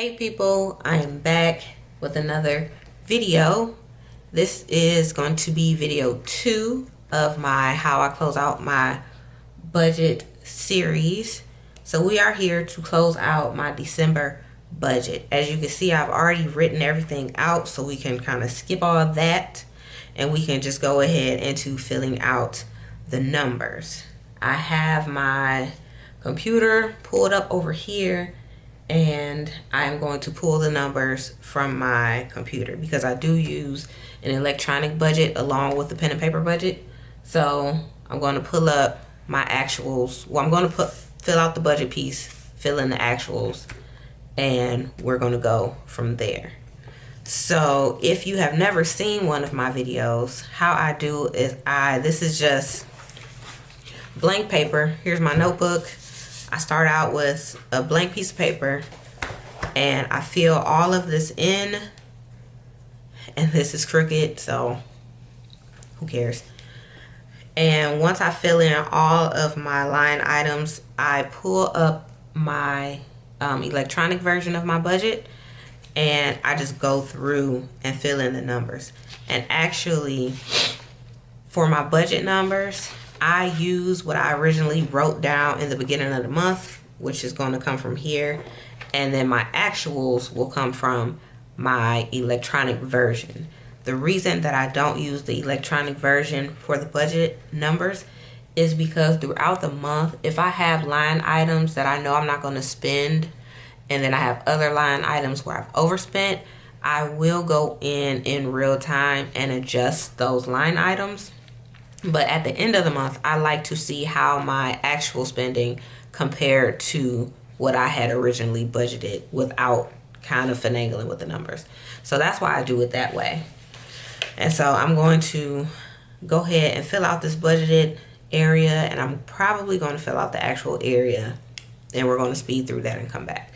Hey people, I am back with another video. This is going to be video 2 of my how I close out my budget series. So we are here to close out my December budget. As you can see, I've already written everything out, so we can kind of skip all of that and we can just go ahead into filling out the numbers. I have my computer pulled up over here, and I'm going to pull the numbers from my computer because I do use an electronic budget along with the pen and paper budget. So I'm going to pull up my actuals. Well, I'm going to fill out the budget piece, fill in the actuals, and we're going to go from there. So if you have never seen one of my videos, how I do is this is just blank paper. Here's my notebook. I start out with a blank piece of paper and I fill all of this in, and this is crooked, so who cares? And once I fill in all of my line items, I pull up my electronic version of my budget and I just go through and fill in the numbers. And actually, for my budget numbers, I use what I originally wrote down in the beginning of the month, which is going to come from here, and then my actuals will come from my electronic version. The reason that I don't use the electronic version for the budget numbers is because throughout the month, if I have line items that I know I'm not going to spend, and then I have other line items where I've overspent, I will go in real time and adjust those line items. But at the end of the month, I like to see how my actual spending compared to what I had originally budgeted without kind of finagling with the numbers. So that's why I do it that way. And so I'm going to go ahead and fill out this budgeted area, and I'm probably going to fill out the actual area, and we're going to speed through that and come back.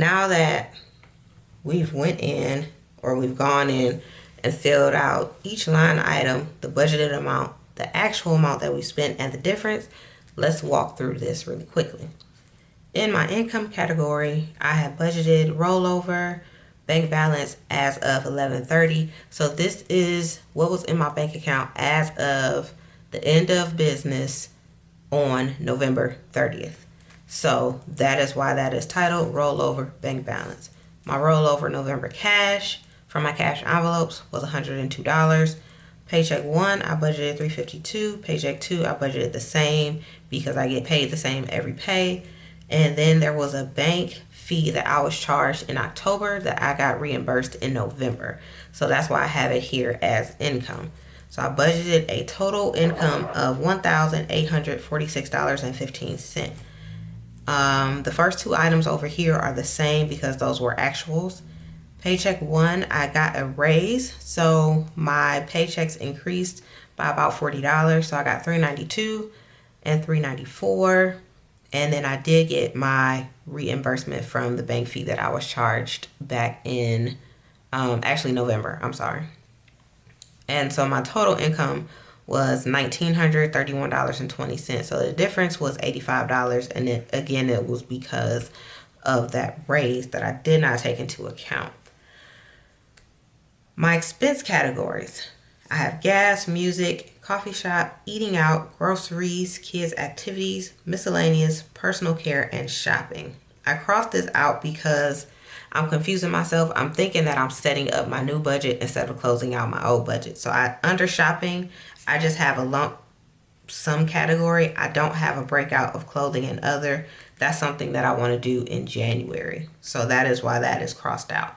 now that we've gone in and filled out each line item, the budgeted amount, the actual amount that we spent, and the difference, let's walk through this really quickly. In my income category, I have budgeted rollover bank balance as of 11/30. So this is what was in my bank account as of the end of business on November 30th. So that is why that is titled rollover bank balance. My rollover November cash from my cash envelopes was $102. Paycheck 1, I budgeted $352. Paycheck 2, I budgeted the same because I get paid the same every pay. And then there was a bank fee that I was charged in October that I got reimbursed in November. So that's why I have it here as income. So I budgeted a total income of $1,846.15. The first two items over here are the same because those were actuals. Paycheck 1, I got a raise, so my paychecks increased by about $40. So I got $392 and $394, and then I did get my reimbursement from the bank fee that I was charged back in actually November. I'm sorry. And so my total income was $1,931.20. So the difference was $85, and then again it was because of that raise that I did not take into account. My expense categories, I have gas, music, coffee shop, eating out, groceries, kids activities, miscellaneous, personal care, and shopping. I crossed this out because I'm confusing myself. I'm thinking that I'm setting up my new budget instead of closing out my old budget. So under shopping, I just have a lump sum category. I don't have a breakout of clothing and other. That's something that I want to do in January. So that is why that is crossed out.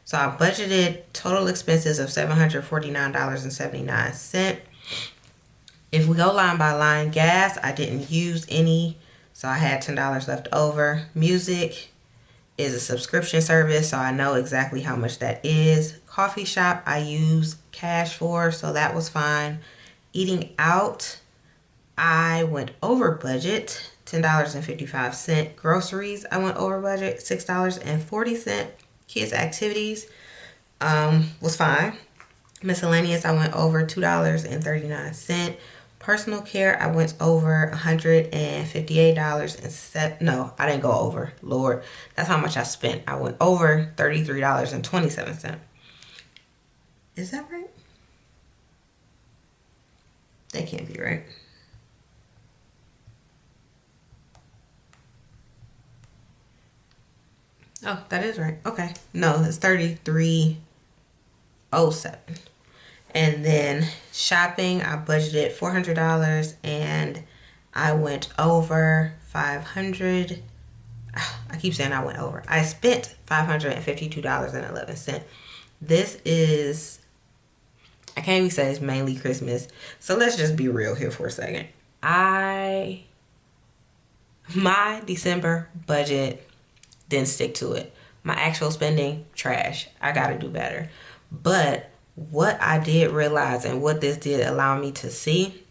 So I budgeted total expenses of $749.79. If we go line by line, gas, I didn't use any, so I had $10 left over. Music is a subscription service, so I know exactly how much that is. Coffee shop, I use cash for, so that was fine. Eating out, I went over budget, $10.55. Groceries, I went over budget, $6.40. Kids activities was fine. Miscellaneous, I went over $2.39. Personal care, I went over $158. No, I didn't go over. Lord, that's how much I spent. I went over $33.27. Is that right? That can't be right. Oh, that is right. Okay. No, it's $33.07. And then shopping, I budgeted $400 and I went over $500. I keep saying I went over. I spent $552.11. This is, I can't even say it's mainly Christmas. So let's just be real here for a second. My December budget didn't stick to it. My actual spending, trash. I gotta do better. But what I did realize and what this did allow me to see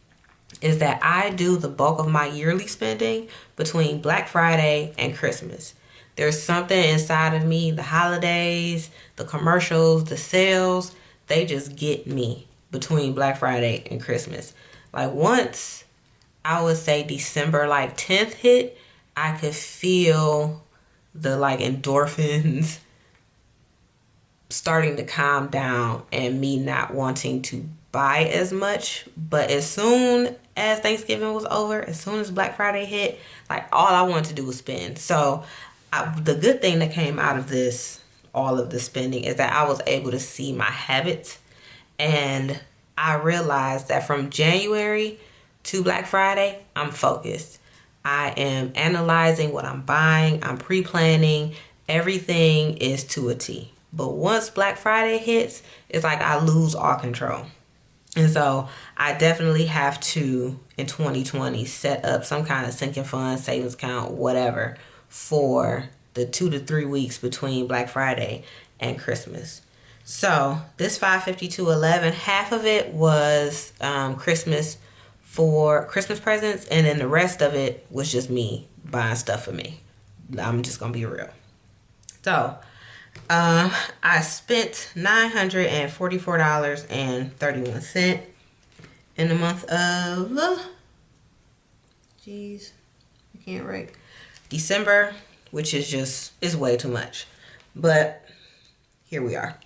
is that I do the bulk of my yearly spending between Black Friday and Christmas. There's something inside of me, the holidays, the commercials, the sales, they just get me between Black Friday and Christmas. Like once I would say December 10th hit, I could feel the endorphins starting to calm down and me not wanting to buy as much. But as soon as Thanksgiving was over, as soon as Black Friday hit, all I wanted to do was spend. So the good thing that came out of this, all of the spending, is that I was able to see my habits, and I realized that from January to Black Friday, I'm focused. I am analyzing what I'm buying. I'm pre-planning. Everything is to a T. But once Black Friday hits, it's like I lose all control. And so I definitely have to, in 2020, set up some kind of sinking fund, savings account, whatever, for the 2 to 3 weeks between Black Friday and Christmas. So this $552.11, half of it was Christmas for Christmas presents, and then the rest of it was just me buying stuff for me. I'm just gonna be real. So I spent $944.31 in the month of, geez, I can't write, December, which is way too much. But here we are.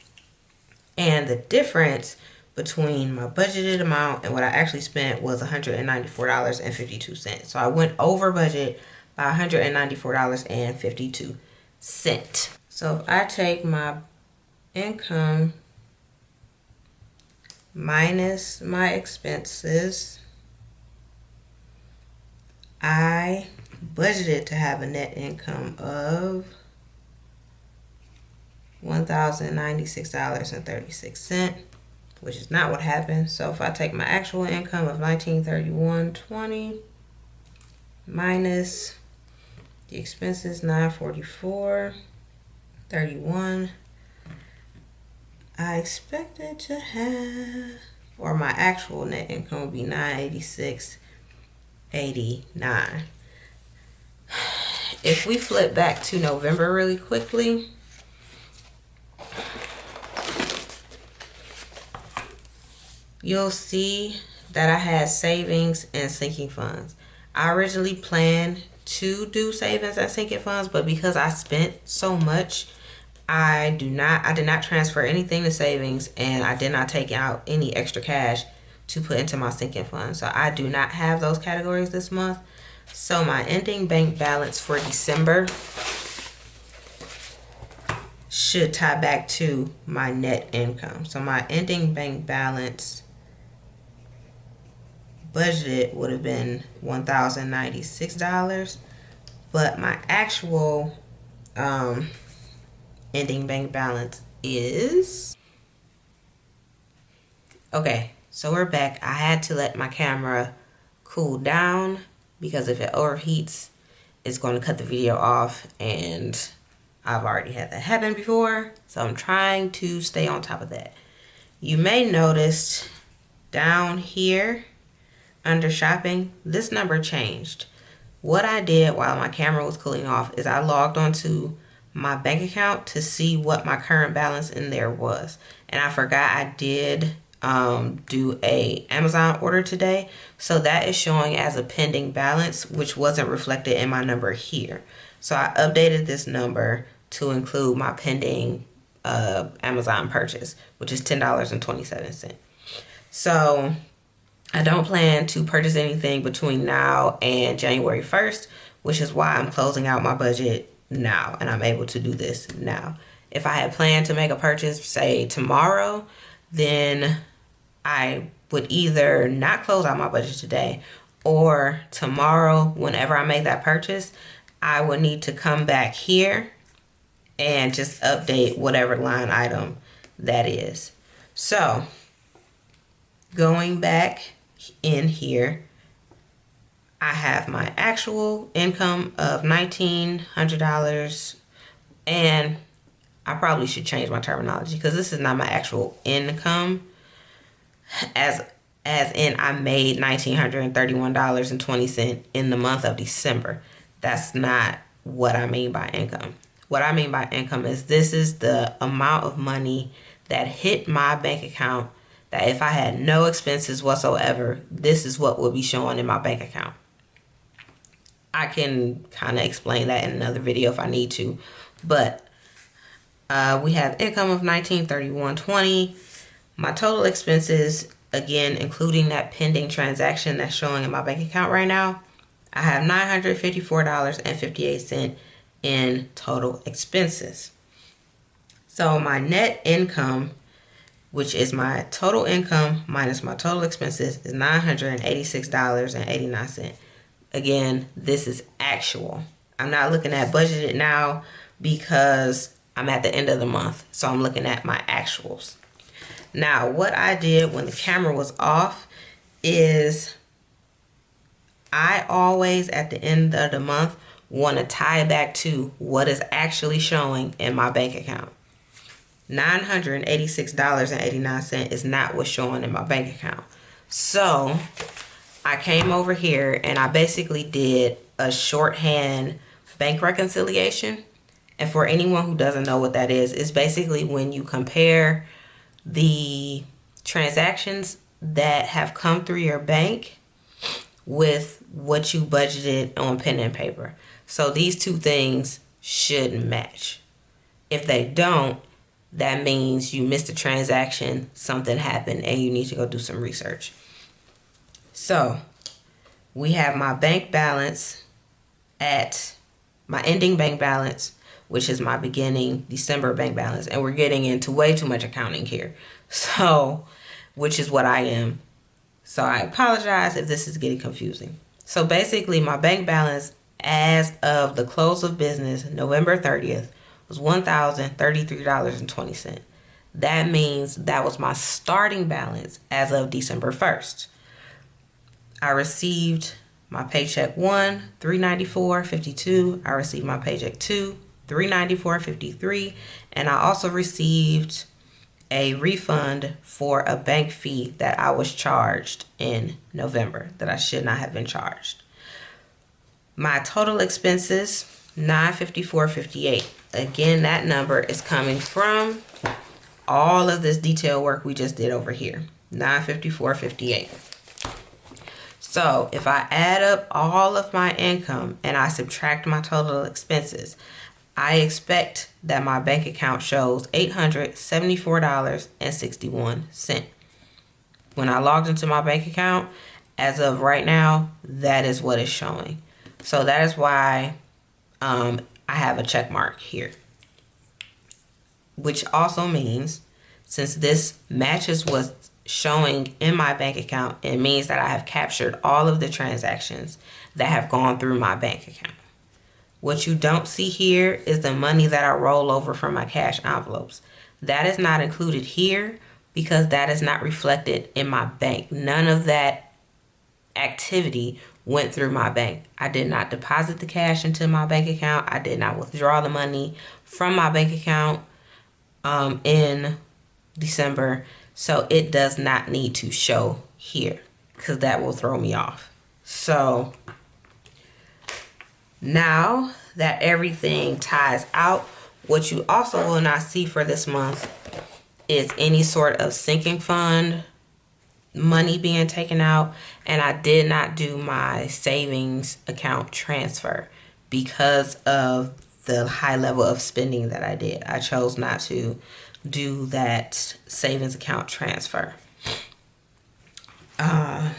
And the difference between my budgeted amount and what I actually spent was $194.52. So I went over budget by $194.52. So if I take my income minus my expenses, I budgeted to have a net income of $1,096.36, which is not what happened. So if I take my actual income of $1,931.20 minus the expenses $944.31, I expected to have, or my actual net income would be $986.89. If we flip back to November really quickly, you'll see that I had savings and sinking funds. I originally planned to do savings and sinking funds, but because I spent so much, I did not transfer anything to savings, and I did not take out any extra cash to put into my sinking fund. So I do not have those categories this month. So my ending bank balance for December should tie back to my net income. So my ending bank balance budgeted would have been $1,096, but my actual ending bank balance is, okay, so we're back. I had to let my camera cool down because if it overheats, it's going to cut the video off, and I've already had that happen before, so I'm trying to stay on top of that. You may notice down here under shopping, this number changed. What I did while my camera was cooling off is I logged onto my bank account to see what my current balance in there was, and I forgot I did do a Amazon order today, so that is showing as a pending balance, which wasn't reflected in my number here. So I updated this number to include my pending Amazon purchase, which is $10.27. So I don't plan to purchase anything between now and January 1st, which is why I'm closing out my budget now, and I'm able to do this now. If I had planned to make a purchase, say tomorrow, then I would either not close out my budget today, or tomorrow, whenever I make that purchase, I would need to come back here and just update whatever line item that is. So going back in here, I have my actual income of $1,900, and I probably should change my terminology because this is not my actual income, as in I made $1,931.20 in the month of December. That's not what I mean by income. What I mean by income is this is the amount of money that hit my bank account, that if I had no expenses whatsoever, this is what would be showing in my bank account. I can kind of explain that in another video if I need to, but we have income of $1,931.20. My total expenses, again, including that pending transaction that's showing in my bank account right now, I have $954.58 in total expenses. So my net income, which is my total income minus my total expenses, is $986.89. Again, this is actual. I'm not looking at budgeted now because I'm at the end of the month, so I'm looking at my actuals. Now, what I did when the camera was off is I always, at the end of the month, want to tie it back to what is actually showing in my bank account. $986.89 is not what's showing in my bank account. So I came over here and I basically did a shorthand bank reconciliation, And for anyone who doesn't know what that is, it's basically when you compare the transactions that have come through your bank with what you budgeted on pen and paper. So these two things should match. If they don't, that means you missed a transaction, something happened, and you need to go do some research. So we have my bank balance at my ending bank balance, which is my beginning December bank balance. And we're getting into way too much accounting here. So, which is what I am. So I apologize if this is getting confusing. So basically my bank balance as of the close of business, November 30th, was $1,033.20. That means that was my starting balance as of December 1st. I received my paycheck 1, $394.52. I received my paycheck 2, $394.53. And I also received a refund for a bank fee that I was charged in November that I should not have been charged. My total expenses, $954.58. Again, that number is coming from all of this detail work we just did over here. $954.58. So if I add up all of my income and I subtract my total expenses, I expect that my bank account shows $874.61. When I logged into my bank account, as of right now, that is what it's showing. So that is why I have a check mark here. Which also means, since this matches what's showing in my bank account, it means that I have captured all of the transactions that have gone through my bank account. What you don't see here is the money that I roll over from my cash envelopes. That is not included here because that is not reflected in my bank. None of that activity went through my bank. I did not deposit the cash into my bank account. I did not withdraw the money from my bank account in December. So it does not need to show here because that will throw me off. So now that everything ties out, what you also will not see for this month is any sort of sinking fund money being taken out. And I did not do my savings account transfer because of the high level of spending that I did. I chose not to do that savings account transfer. I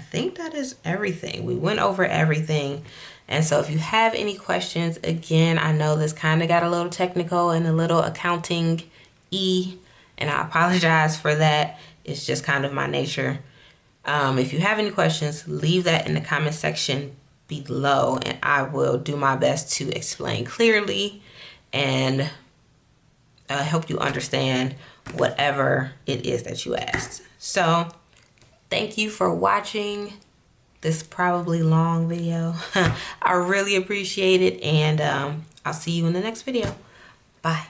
think that is everything. We went over everything. And so if you have any questions, again, I know this kind of got a little technical and a little accounting-y, and I apologize for that. It's just kind of my nature. If you have any questions, leave that in the comment section below, and I will do my best to explain clearly and help you understand whatever it is that you asked. So thank you for watching this probably long video. I really appreciate it, and I'll see you in the next video. Bye.